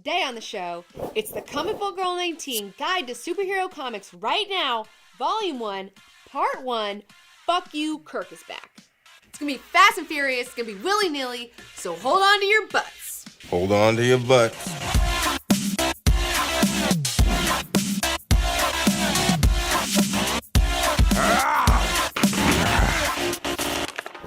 Today on the show, it's the Comic Book Girl 19 Guide to Superhero Comics Right Now, Volume 1, Part 1, Fuck You, Kirk is Back. It's gonna be fast and furious, it's gonna be willy-nilly, so hold on to your butts. Hold on to your butts.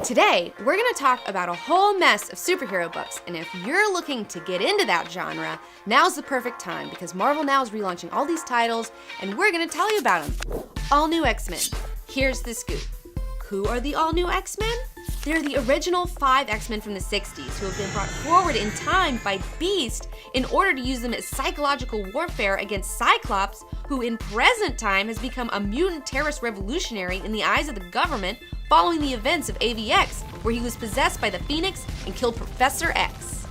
Today, we're going to talk about a whole mess of superhero books, and if you're looking to get into that genre, now's the perfect time because Marvel now is relaunching all these titles, and we're going to tell you about them. All new X-Men. Here's the scoop. Who are the all new X-Men? They're the original 5 X-Men from the 60s who have been brought forward in time by Beast in order to use them as psychological warfare against Cyclops, who in present time has become a mutant terrorist revolutionary in the eyes of the government following the events of AVX, where he was possessed by the Phoenix and killed Professor X.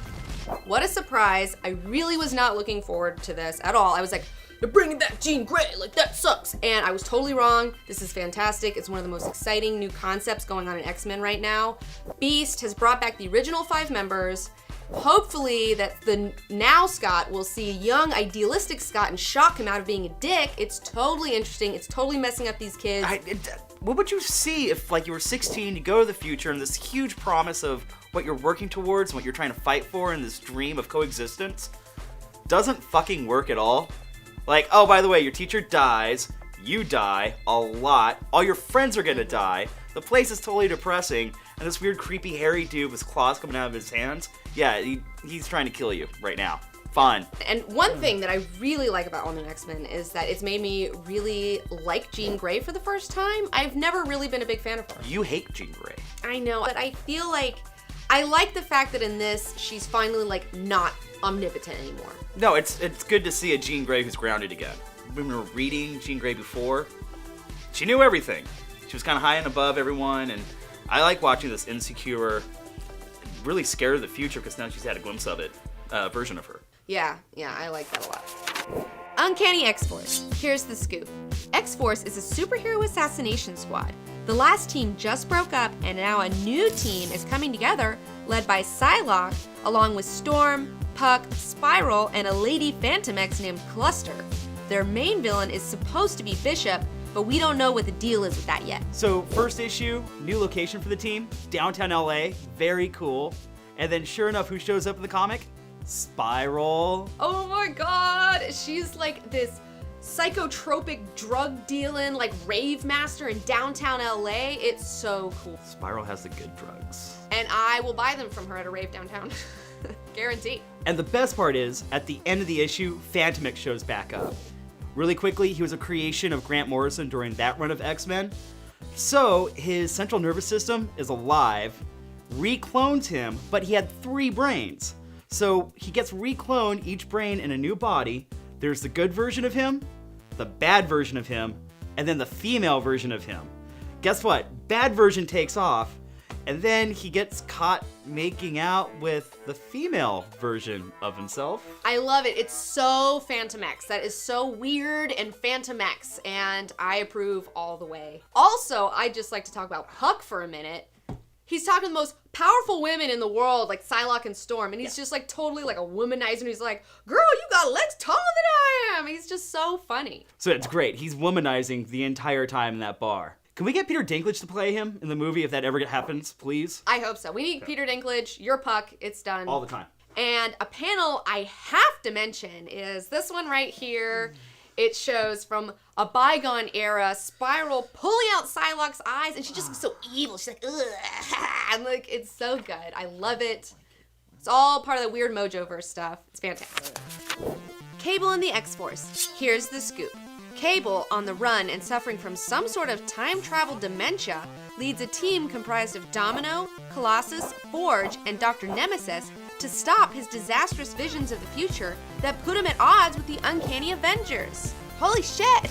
What a surprise. I really was not looking forward to this at all. I was like, they're bringing back Jean Grey, like that sucks. And I was totally wrong. This is fantastic. It's one of the most exciting new concepts going on in X-Men right now. Beast has brought back the original 5 members. Hopefully that the now Scott will see young, idealistic Scott and shock him out of being a dick. It's totally interesting. It's totally messing up these kids. What would you see if, like, you were 16, you go to the future, and this huge promise of what you're working towards, what you're trying to fight for in this dream of coexistence doesn't fucking work at all? Like, oh, by the way, your teacher dies, you die a lot, all your friends are gonna die, the place is totally depressing, and this weird creepy hairy dude with claws coming out of his hands, yeah, he's trying to kill you right now. Fun. And one thing that I really like about All New X-Men is that it's made me really like Jean Grey for the first time. I've never really been a big fan of her. You hate Jean Grey. I know, but I feel like I like the fact that in this, she's finally like not omnipotent anymore. No, it's good to see a Jean Grey who's grounded again. When we were reading Jean Grey before, she knew everything. She was kind of high and above everyone, and I like watching this insecure, really scared of the future because now she's had a glimpse of it, version of her. Yeah, I like that a lot. Uncanny X-Force. Here's the scoop. X-Force is a superhero assassination squad. The last team just broke up, and now a new team is coming together, led by Psylocke, along with Storm, Puck, Spiral, and a lady Phantom X named Cluster. Their main villain is supposed to be Bishop, but we don't know what the deal is with that yet. So, first issue, new location for the team, downtown LA, very cool. And then sure enough, who shows up in the comic? Spiral. Oh my god, she's like this psychotropic drug dealing like rave master in downtown LA. It's so cool. Spiral has the good drugs. And I will buy them from her at a rave downtown. Guarantee. And the best part is, at the end of the issue, Phantom X shows back up. Really quickly, he was a creation of Grant Morrison during that run of X-Men. So, his central nervous system is alive, reclones him, but he had 3 brains. So he gets recloned, each brain in a new body. There's the good version of him, the bad version of him, and then the female version of him. Guess what? Bad version takes off, and then he gets caught making out with the female version of himself. I love it. It's so Phantom X. That is so weird and Phantom X, and I approve all the way. Also, I'd just like to talk about Puck for a minute. He's talking to the most powerful women in the world, like Psylocke and Storm, and he's just like totally like a womanizer, and he's like, girl, you got legs taller than I am. He's just so funny. So it's great. He's womanizing the entire time in that bar. Can we get Peter Dinklage to play him in the movie if that ever happens, please? I hope so. We need Peter Dinklage. You're Puck. It's done. All the time. And a panel I have to mention is this one right here. It shows from a bygone era, Spiral pulling out Psylocke's eyes, and she just looks so evil. She's like, ugh, and like, it's so good. I love it. It's all part of the weird Mojoverse stuff. It's fantastic. Cable and the X-Force. Here's the scoop. Cable, on the run and suffering from some sort of time travel dementia, leads a team comprised of Domino, Colossus, Forge, and Dr. Nemesis to stop his disastrous visions of the future that put him at odds with the Uncanny Avengers. Holy shit!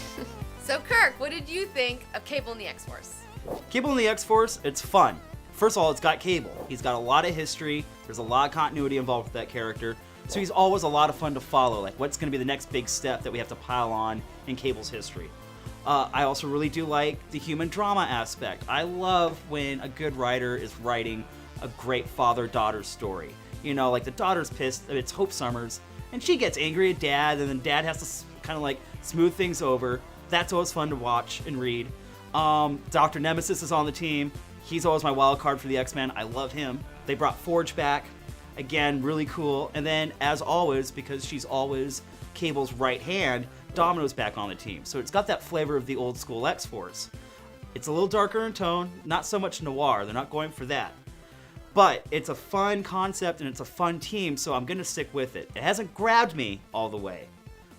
So Kirk, what did you think of Cable and the X-Force? Cable and the X-Force, it's fun. First of all, it's got Cable. He's got a lot of history. There's a lot of continuity involved with that character. So he's always a lot of fun to follow. Like, what's going to be the next big step that we have to pile on in Cable's history? I also really do like the human drama aspect. I love when a good writer is writing a great father-daughter story. You know, like the daughter's pissed, it's Hope Summers, And she gets angry at Dad, and then Dad has to kind of like smooth things over. That's always fun to watch and read. Dr. Nemesis is on the team. He's always my wild card for the X-Men. I love him. They brought Forge back. Again, really cool. And then, as always, because she's always Cable's right hand, Domino's back on the team. So it's got that flavor of the old school X-Force. It's a little darker in tone, not so much noir. They're not going for that. But it's a fun concept and it's a fun team, so I'm going to stick with it. It hasn't grabbed me all the way,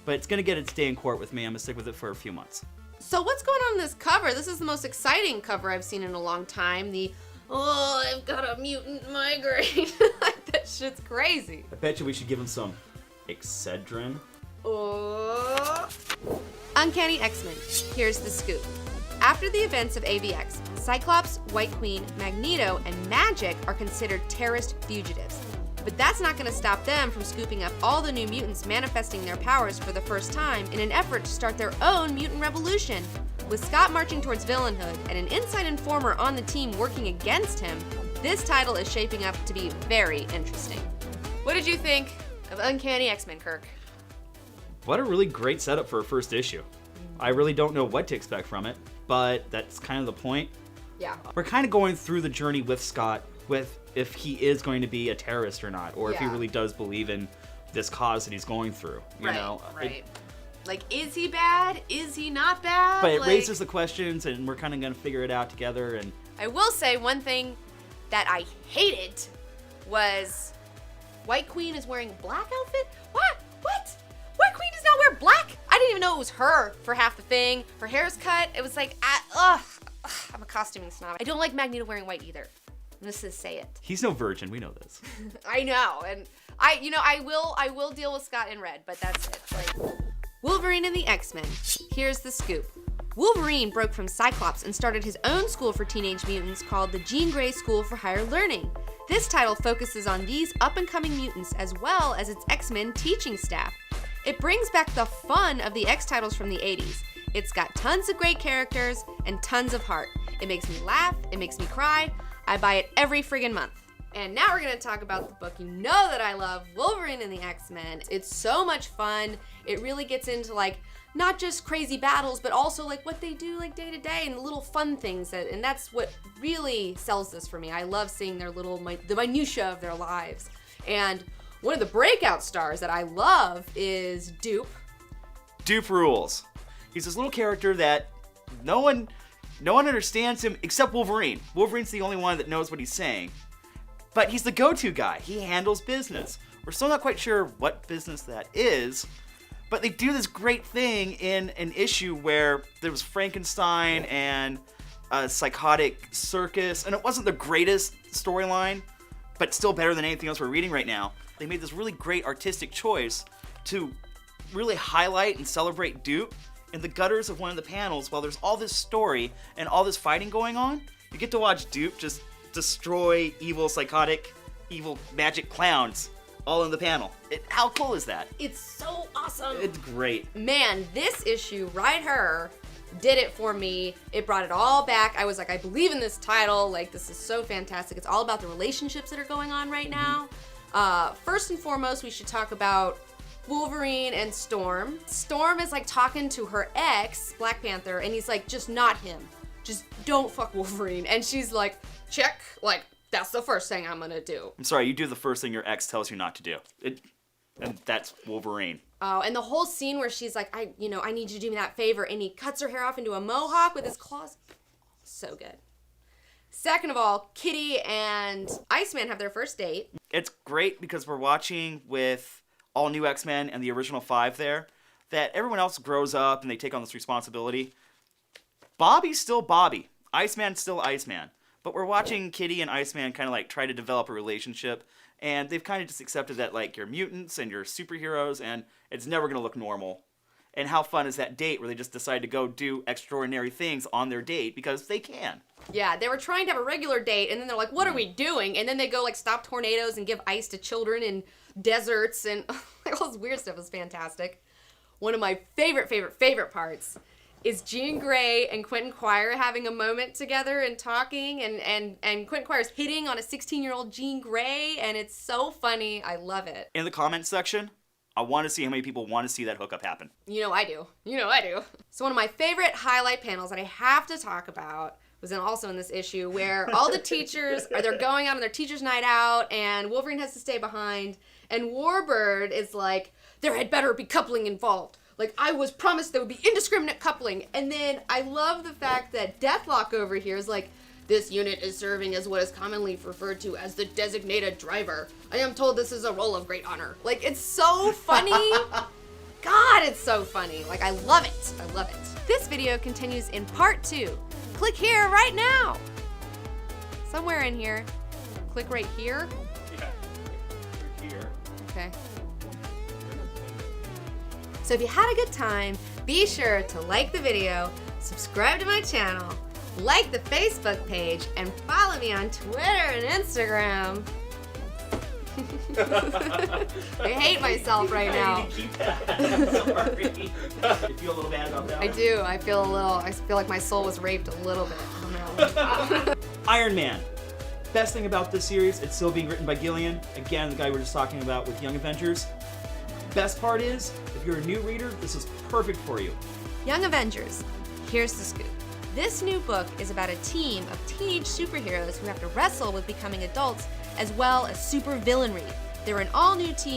but it's going to get its day in court with me. I'm going to stick with it for a few months. So what's going on in this cover? This is the most exciting cover I've seen in a long time. I've got a mutant migraine. That shit's crazy. I bet you we should give him some Excedrin. Uncanny X-Men. Here's the scoop. After the events of AVX, Cyclops, White Queen, Magneto, and Magik are considered terrorist fugitives. But that's not going to stop them from scooping up all the new mutants manifesting their powers for the first time in an effort to start their own mutant revolution. With Scott marching towards villainhood and an inside informer on the team working against him, this title is shaping up to be very interesting. What did you think of Uncanny X-Men, Kirk? What a really great setup for a first issue. I really don't know what to expect from it, but that's kind of the point. Yeah. We're kind of going through the journey with Scott, with if he is going to be a terrorist or not, or if he really does believe in this cause that he's going through. You know? Right. Is he bad? Is he not bad? But it raises the questions, and we're kind of going to figure it out together. And I will say one thing that I hated was White Queen is wearing black outfit? What? White Queen does not wear black? I didn't even know it was her for half the thing. Her hair's cut. It was like, I'm a costuming snob. I don't like Magneto wearing white either. Let's just say it. He's no virgin. We know this. I know, and I will deal with Scott in red, but that's it. Wolverine and the X-Men. Here's the scoop. Wolverine broke from Cyclops and started his own school for teenage mutants called the Jean Grey School for Higher Learning. This title focuses on these up-and-coming mutants as well as its X-Men teaching staff. It brings back the fun of the X titles from the 80s. It's got tons of great characters and tons of heart. It makes me laugh, it makes me cry. I buy it every friggin' month. And now we're gonna talk about the book you know that I love, Wolverine and the X-Men. It's so much fun. It really gets into not just crazy battles, but also what they do day to day and the little fun things. And that's what really sells this for me. I love seeing their the minutia of their lives. And one of the breakout stars that I love is Dupe. Dupe rules. He's this little character that no one understands him except Wolverine. Wolverine's the only one that knows what he's saying. But he's the go-to guy. He handles business. We're still not quite sure what business that is, but they do this great thing in an issue where there was Frankenstein and a psychotic circus, and it wasn't the greatest storyline, but still better than anything else we're reading right now. They made this really great artistic choice to really highlight and celebrate Dupe in the gutters of one of the panels. While there's all this story and all this fighting going on, you get to watch Dupe just destroy evil, psychotic, evil magic clowns all in the panel. How cool is that? It's so awesome. It's great. Man, this issue, Ride Her, did it for me. It brought it all back. I was like, I believe in this title. This is so fantastic. It's all about the relationships that are going on right now. First and foremost, we should talk about Wolverine and Storm. Storm is talking to her ex, Black Panther, and he's just not him. Just don't fuck Wolverine. And she's like, check. That's the first thing I'm gonna do. I'm sorry, you do the first thing your ex tells you not to do. And that's Wolverine. Oh, and the whole scene where she's like, I need you to do me that favor, and he cuts her hair off into a mohawk with his claws. So good. Second of all, Kitty and Iceman have their first date. It's great because we're watching with all new X-Men and the original 5 there, that everyone else grows up and they take on this responsibility. Bobby's still Bobby. Iceman's still Iceman. But we're watching Kitty and Iceman kind of try to develop a relationship, and they've kind of just accepted that you're mutants and you're superheroes and it's never going to look normal. And how fun is that date where they just decide to go do extraordinary things on their date because they can. Yeah, they were trying to have a regular date, and then they're like, what are we doing? And then they go stop tornadoes and give ice to children in deserts, and all this weird stuff is fantastic. One of my favorite parts is Jean Grey and Quentin Quire having a moment together and talking, and Quentin Quire's hitting on a 16-year-old Jean Grey, and it's so funny. I love it. In the comments section, I want to see how many people want to see that hookup happen. You know I do. You know I do. So one of my favorite highlight panels that I have to talk about was also in this issue where all the teachers they're going out on their teacher's night out and Wolverine has to stay behind and Warbird is like, there had better be coupling involved. Like, I was promised there would be indiscriminate coupling. And then I love the fact that Deathlock over here is like, this unit is serving as what is commonly referred to as the designated driver. I am told this is a role of great honor. Like, it's so funny. God, it's so funny. Like, I love it. I love it. This video continues in part 2. Click here right now. Somewhere in here. Click right here. Yeah, here. Okay. So if you had a good time, be sure to like the video, subscribe to my channel, like the Facebook page, and follow me on Twitter and Instagram. I hate myself right now. Keep that. I'm sorry. You feel a little bad about that? I do. I feel like my soul was raped a little bit. I don't know. Iron Man. Best thing about this series, it's still being written by Gillian. Again, the guy we were just talking about with Young Avengers. Best part is, if you're a new reader, this is perfect for you. Young Avengers. Here's the scoop. This new book is about a team of teenage superheroes who have to wrestle with becoming adults as well as super villainry. They're an all-new team